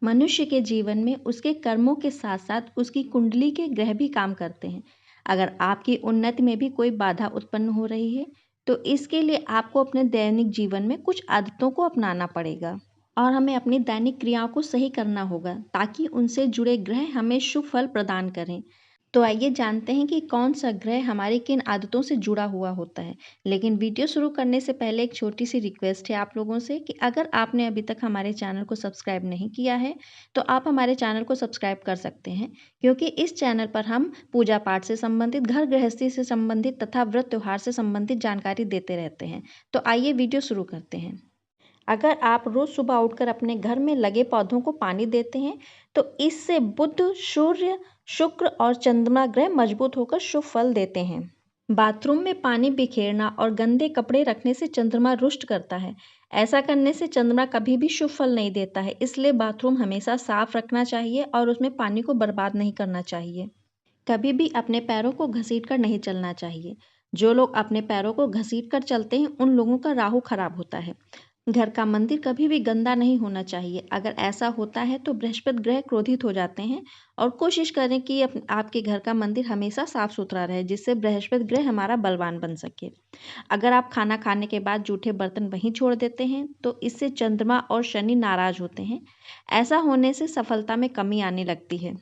मनुष्य के जीवन में उसके कर्मों के साथ साथ उसकी कुंडली के ग्रह भी काम करते हैं। अगर आपकी उन्नति में भी कोई बाधा उत्पन्न हो रही है तो इसके लिए आपको अपने दैनिक जीवन में कुछ आदतों को अपनाना पड़ेगा और हमें अपनी दैनिक क्रियाओं को सही करना होगा ताकि उनसे जुड़े ग्रह हमें शुभ फल प्रदान करें। तो आइए जानते हैं कि कौन सा ग्रह हमारी किन आदतों से जुड़ा हुआ होता है। लेकिन वीडियो शुरू करने से पहले एक छोटी सी रिक्वेस्ट है आप लोगों से कि अगर आपने अभी तक हमारे चैनल को सब्सक्राइब नहीं किया है तो आप हमारे चैनल को सब्सक्राइब कर सकते हैं, क्योंकि इस चैनल पर हम पूजा पाठ से संबंधित, घर गृहस्थी से संबंधित तथा व्रत त्योहार से संबंधित जानकारी देते रहते हैं। तो आइए वीडियो शुरू करते हैं। अगर आप रोज सुबह उठकर अपने घर में लगे पौधों को पानी देते हैं तो इससे बुध, सूर्य, शुक्र और चंद्रमा ग्रह मजबूत होकर शुभ फल देते हैं। बाथरूम में पानी बिखेरना और गंदे कपड़े रखने से चंद्रमा रुष्ट करता है। ऐसा करने से चंद्रमा कभी भी शुभ फल नहीं देता है, इसलिए बाथरूम हमेशा साफ रखना चाहिए और उसमें पानी को बर्बाद नहीं करना चाहिए। कभी भी अपने पैरों को घसीट कर नहीं चलना चाहिए। जो लोग अपने पैरों को घसीट कर चलते हैं उन लोगों का राहु खराब होता है। घर का मंदिर कभी भी गंदा नहीं होना चाहिए। अगर ऐसा होता है तो बृहस्पति ग्रह क्रोधित हो जाते हैं और कोशिश करें कि आपके घर का मंदिर हमेशा साफ सुथरा रहे, जिससे बृहस्पति ग्रह हमारा बलवान बन सके। अगर आप खाना खाने के बाद जूठे बर्तन वहीं छोड़ देते हैं तो इससे चंद्रमा और शनि नाराज होते हैं। ऐसा होने से सफलता में कमी आने लगती है।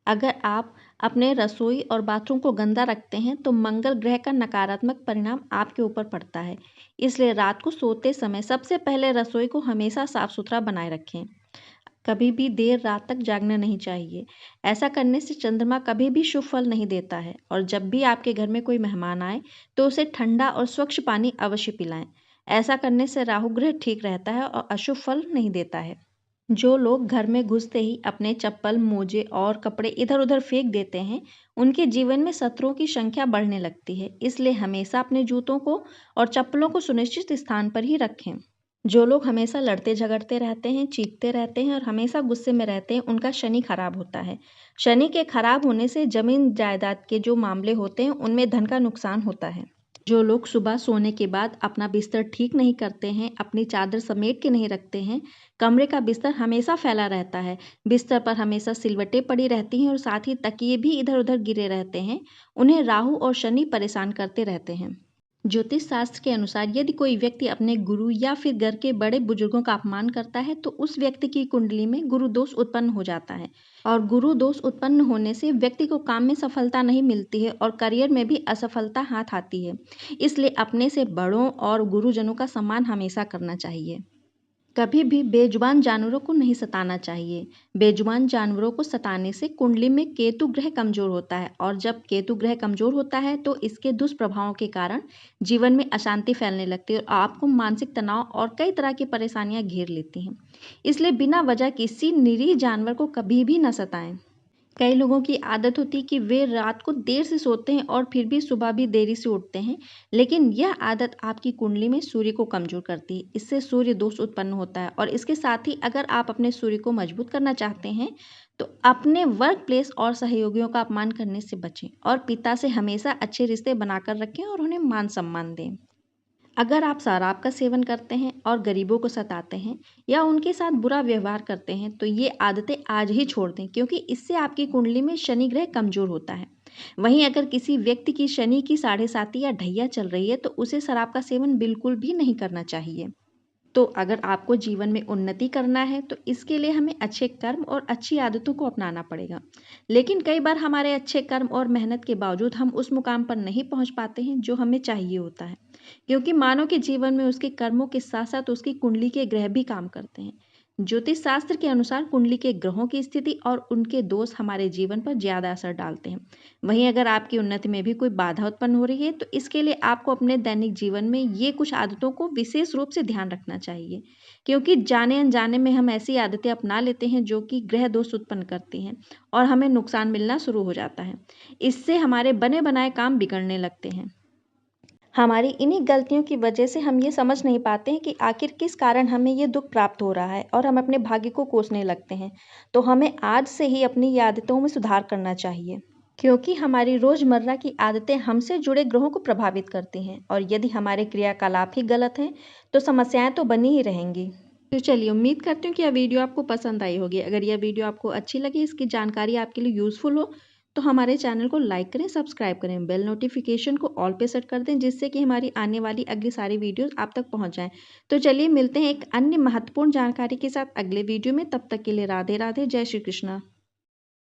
अगर आप अपने रसोई और बाथरूम को गंदा रखते हैं तो मंगल ग्रह का नकारात्मक परिणाम आपके ऊपर पड़ता है। इसलिए रात को सोते समय सबसे पहले रसोई को हमेशा साफ सुथरा बनाए रखें। कभी भी देर रात तक जागना नहीं चाहिए। ऐसा करने से चंद्रमा कभी भी शुभ फल नहीं देता है। और जब भी आपके घर में कोई मेहमान आए तो उसे ठंडा और स्वच्छ पानी अवश्य पिलाएं। ऐसा करने से राहु ग्रह ठीक रहता है और अशुभ फल नहीं देता है। जो लोग घर में घुसते ही अपने चप्पल, मोजे और कपड़े इधर उधर फेंक देते हैं उनके जीवन में शत्रुओं की संख्या बढ़ने लगती है। इसलिए हमेशा अपने जूतों को और चप्पलों को सुनिश्चित स्थान पर ही रखें। जो लोग हमेशा लड़ते झगड़ते रहते हैं, चीखते रहते हैं और हमेशा गुस्से में रहते हैं उनका शनि खराब होता है। शनि के खराब होने से जमीन जायदाद के जो मामले होते हैं उनमें धन का नुकसान होता है। जो लोग सुबह सोने के बाद अपना बिस्तर ठीक नहीं करते हैं, अपनी चादर समेट के नहीं रखते हैं, कमरे का बिस्तर हमेशा फैला रहता है, बिस्तर पर हमेशा सिलवटें पड़ी रहती हैं और साथ ही तकिए भी इधर उधर गिरे रहते हैं, उन्हें राहु और शनि परेशान करते रहते हैं। ज्योतिष शास्त्र के अनुसार यदि कोई व्यक्ति अपने गुरु या फिर घर के बड़े बुजुर्गों का अपमान करता है तो उस व्यक्ति की कुंडली में गुरु दोष उत्पन्न हो जाता है। और गुरु दोष उत्पन्न होने से व्यक्ति को काम में सफलता नहीं मिलती है और करियर में भी असफलता हाथ आती है। इसलिए अपने से बड़ों और गुरुजनों का सम्मान हमेशा करना चाहिए। कभी भी बेजुबान जानवरों को नहीं सताना चाहिए। बेजुबान जानवरों को सताने से कुंडली में केतु ग्रह कमजोर होता है और जब केतु ग्रह कमजोर होता है तो इसके दुष्प्रभावों के कारण जीवन में अशांति फैलने लगती है और आपको मानसिक तनाव और कई तरह की परेशानियां घेर लेती हैं। इसलिए बिना वजह किसी निरीह जानवर को कभी भी न सताएं। कई लोगों की आदत होती है कि वे रात को देर से सोते हैं और फिर भी सुबह भी देरी से उठते हैं, लेकिन यह आदत आपकी कुंडली में सूर्य को कमजोर करती है। इससे सूर्य दोष उत्पन्न होता है और इसके साथ ही अगर आप अपने सूर्य को मजबूत करना चाहते हैं तो अपने वर्क प्लेस और सहयोगियों का अपमान करने से बचें और पिता से हमेशा अच्छे रिश्ते बनाकर रखें और उन्हें मान सम्मान दें। अगर आप शराब का सेवन करते हैं और गरीबों को सताते हैं या उनके साथ बुरा व्यवहार करते हैं तो ये आदतें आज ही छोड़ दें, क्योंकि इससे आपकी कुंडली में शनि ग्रह कमजोर होता है। वहीं अगर किसी व्यक्ति की शनि की 7.5 या ढैया चल रही है तो उसे शराब का सेवन बिल्कुल भी नहीं करना चाहिए। तो अगर आपको जीवन में उन्नति करना है तो इसके लिए हमें अच्छे कर्म और अच्छी आदतों को अपनाना पड़ेगा। लेकिन कई बार हमारे अच्छे कर्म और मेहनत के बावजूद हम उस मुकाम पर नहीं पहुंच पाते हैं जो हमें चाहिए होता है, क्योंकि मानव के जीवन में उसके कर्मों के साथ साथ उसकी कुंडली के ग्रह भी काम करते हैं। ज्योतिष शास्त्र के अनुसार कुंडली के ग्रहों की स्थिति और उनके दोष हमारे जीवन पर ज्यादा असर डालते हैं। वहीं अगर आपकी उन्नति में भी कोई बाधा उत्पन्न हो रही है तो इसके लिए आपको अपने दैनिक जीवन में ये कुछ आदतों को विशेष रूप से ध्यान रखना चाहिए, क्योंकि जाने अनजाने में हम ऐसी आदतें अपना लेते हैं जो कि ग्रह दोष उत्पन्न करती हैं और हमें नुकसान मिलना शुरू हो जाता है। इससे हमारे बने बनाए काम बिगड़ने लगते हैं। हमारी इन्हीं गलतियों की वजह से हम ये समझ नहीं पाते हैं कि आखिर किस कारण हमें ये दुख प्राप्त हो रहा है और हम अपने भाग्य को कोसने लगते हैं। तो हमें आज से ही अपनी ये आदतों में सुधार करना चाहिए, क्योंकि हमारी रोजमर्रा की आदतें हमसे जुड़े ग्रहों को प्रभावित करती हैं और यदि हमारे क्रियाकलाप ही गलत हैं तो समस्याएं तो बनी ही रहेंगी। तो चलिए उम्मीद करती हूँ कि यह वीडियो आपको पसंद आई होगी। अगर यह वीडियो आपको अच्छी लगी, इसकी जानकारी आपके लिए यूज़फुल हो, तो हमारे चैनल को लाइक करें, सब्सक्राइब करें, बेल नोटिफिकेशन को ऑल पे सेट कर दें, जिससे कि हमारी आने वाली अगली सारी वीडियोस आप तक पहुंच जाएं। तो चलिए मिलते हैं एक अन्य महत्वपूर्ण जानकारी के साथ अगले वीडियो में। तब तक के लिए राधे राधे, जय श्री कृष्णा।